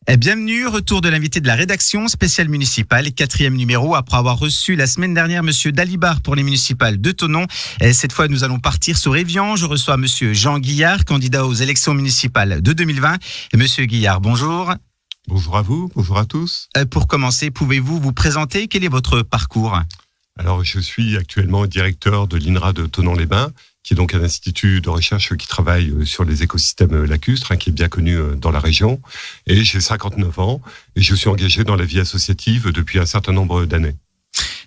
Bienvenue, retour de l'invité de la rédaction spéciale municipale, 4e numéro, après avoir reçu la semaine dernière Monsieur Dalibard pour les municipales de Thonon. Cette fois, nous allons partir sur Évian. Je reçois Monsieur Jean Guillard, candidat aux élections municipales de 2020. Monsieur Guillard, bonjour. Bonjour à vous, bonjour à tous. Pour commencer, pouvez-vous vous présenter? Quel est votre parcours? Alors, je suis actuellement directeur de l'INRA de Thonon-les-Bains, qui est donc un institut de recherche qui travaille sur les écosystèmes lacustres, qui est bien connu dans la région. Et j'ai 59 ans et je suis engagé dans la vie associative depuis un certain nombre d'années.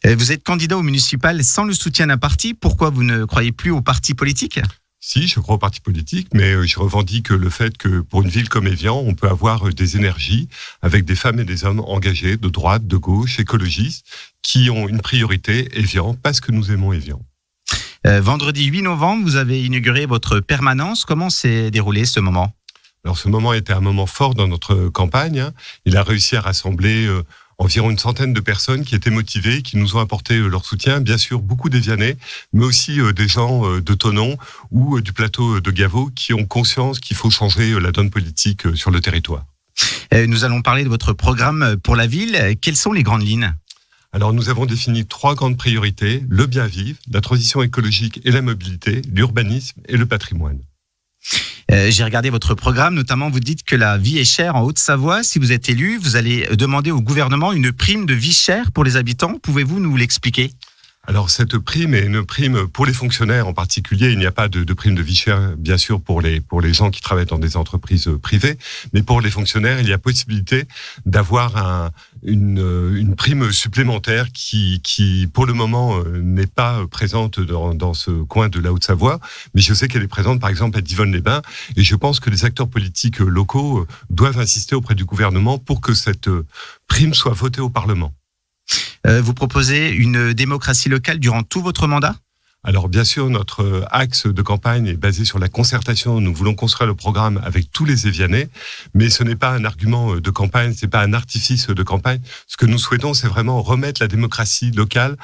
Vous êtes candidat au municipal sans le soutien d'un parti. Pourquoi vous ne croyez plus aux partis politiques? Si, je crois aux partis politiques, mais je revendique le fait que pour une ville comme Évian, on peut avoir des énergies avec des femmes et des hommes engagés de droite, de gauche, écologistes, qui ont une priorité, Évian, parce que nous aimons Évian. Vendredi 8 novembre, vous avez inauguré votre permanence. Comment s'est déroulé ce moment? Alors ce moment était un moment fort dans notre campagne. Il a réussi à rassembler environ une centaine de personnes qui étaient motivées, qui nous ont apporté leur soutien. Bien sûr, beaucoup d'Évianais, mais aussi des gens de Thonon ou du plateau de Gaveau qui ont conscience qu'il faut changer la donne politique sur le territoire. Nous allons parler de votre programme pour la ville. Quelles sont les grandes lignes? Alors, nous avons défini 3 grandes priorités: le bien vivre, la transition écologique et la mobilité, l'urbanisme et le patrimoine. J'ai regardé votre programme, notamment vous dites que la vie est chère en Haute-Savoie. Si vous êtes élu, vous allez demander au gouvernement une prime de vie chère pour les habitants. Pouvez-vous nous l'expliquer? Alors, cette prime est une prime pour les fonctionnaires en particulier. Il n'y a pas de prime de vie chère, bien sûr, pour les gens qui travaillent dans des entreprises privées. Mais pour les fonctionnaires, il y a possibilité d'avoir une prime supplémentaire qui, pour le moment, n'est pas présente dans ce coin de la Haute-Savoie. Mais je sais qu'elle est présente, par exemple, à Divonne-les-Bains. Et je pense que les acteurs politiques locaux doivent insister auprès du gouvernement pour que cette prime soit votée au Parlement. Vous proposez une démocratie locale durant tout votre mandat? Alors bien sûr, notre axe de campagne est basé sur la concertation. Nous voulons construire le programme avec tous les Évianais, mais ce n'est pas un argument de campagne, ce n'est pas un artifice de campagne. Ce que nous souhaitons, c'est vraiment remettre la démocratie locale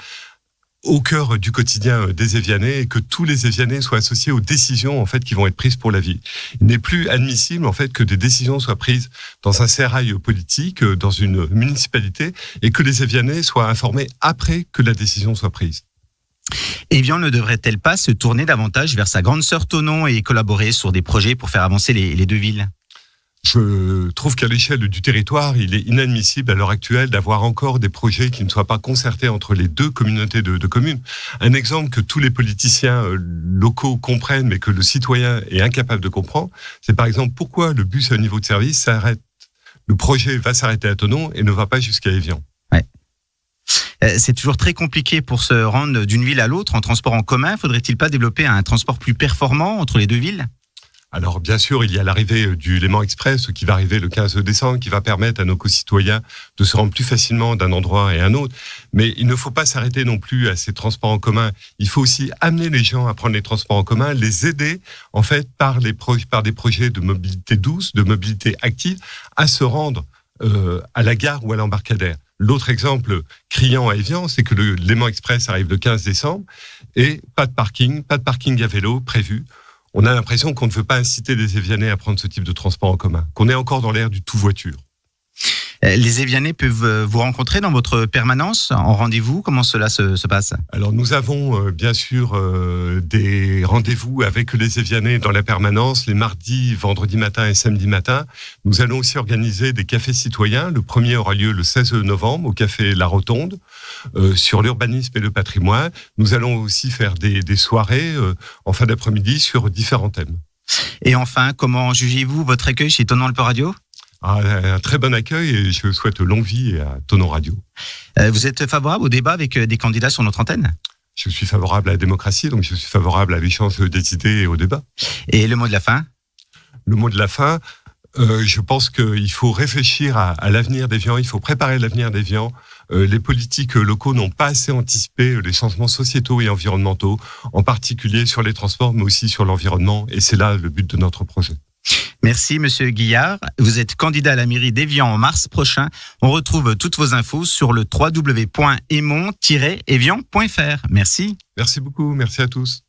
au cœur du quotidien des Évianais et que tous les Évianais soient associés aux décisions qui vont être prises pour la ville. Il n'est plus admissible que des décisions soient prises dans un sérail politique, dans une municipalité, et que les Évianais soient informés après que la décision soit prise. Évian ne devrait-elle pas se tourner davantage vers sa grande sœur Thonon et collaborer sur des projets pour faire avancer les deux villes? Je trouve qu'à l'échelle du territoire, il est inadmissible à l'heure actuelle d'avoir encore des projets qui ne soient pas concertés entre les deux communautés de communes. Un exemple que tous les politiciens locaux comprennent, mais que le citoyen est incapable de comprendre, c'est par exemple pourquoi le bus à niveau de service s'arrête. Le projet va s'arrêter à Thonon et ne va pas jusqu'à Évian. Ouais. C'est toujours très compliqué pour se rendre d'une ville à l'autre en transport en commun. Faudrait-il pas développer un transport plus performant entre les deux villes? Alors bien sûr, il y a l'arrivée du Léman Express qui va arriver le 15 décembre, qui va permettre à nos concitoyens de se rendre plus facilement d'un endroit et à un autre. Mais il ne faut pas s'arrêter non plus à ces transports en commun. Il faut aussi amener les gens à prendre les transports en commun, les aider par des projets de mobilité douce, de mobilité active, à se rendre à la gare ou à l'embarcadère. L'autre exemple criant à Évian, c'est que le Léman Express arrive le 15 décembre et pas de parking à vélo prévu. On a l'impression qu'on ne veut pas inciter les Évianais à prendre ce type de transport en commun, qu'on est encore dans l'ère du tout-voiture. Les Évianais peuvent vous rencontrer dans votre permanence en rendez-vous? Comment cela se passe? Alors nous avons bien sûr des rendez-vous avec les Évianais dans la permanence les mardis, vendredis matin et samedi matin. Nous allons aussi organiser des cafés citoyens. Le premier aura lieu le 16 novembre au café La Rotonde sur l'urbanisme et le patrimoine. Nous allons aussi faire des soirées en fin d'après-midi sur différents thèmes. Et enfin, comment jugez-vous votre accueil chez Thonon Alpe Radio? Un très bon accueil et je souhaite longue vie à Thonon Radio. Vous êtes favorable au débat avec des candidats sur notre antenne? Je suis favorable à la démocratie, donc je suis favorable à l'échange des idées et au débat. Et le mot de la fin? Le mot de la fin, je pense qu'il faut réfléchir à l'avenir d'Évian, il faut préparer l'avenir d'Évian. Les politiques locaux n'ont pas assez anticipé les changements sociétaux et environnementaux, en particulier sur les transports, mais aussi sur l'environnement, et c'est là le but de notre projet. Merci Monsieur Guillard. Vous êtes candidat à la mairie d'Évian en mars prochain. On retrouve toutes vos infos sur le www.emont-evian.fr. Merci. Merci beaucoup, merci à tous.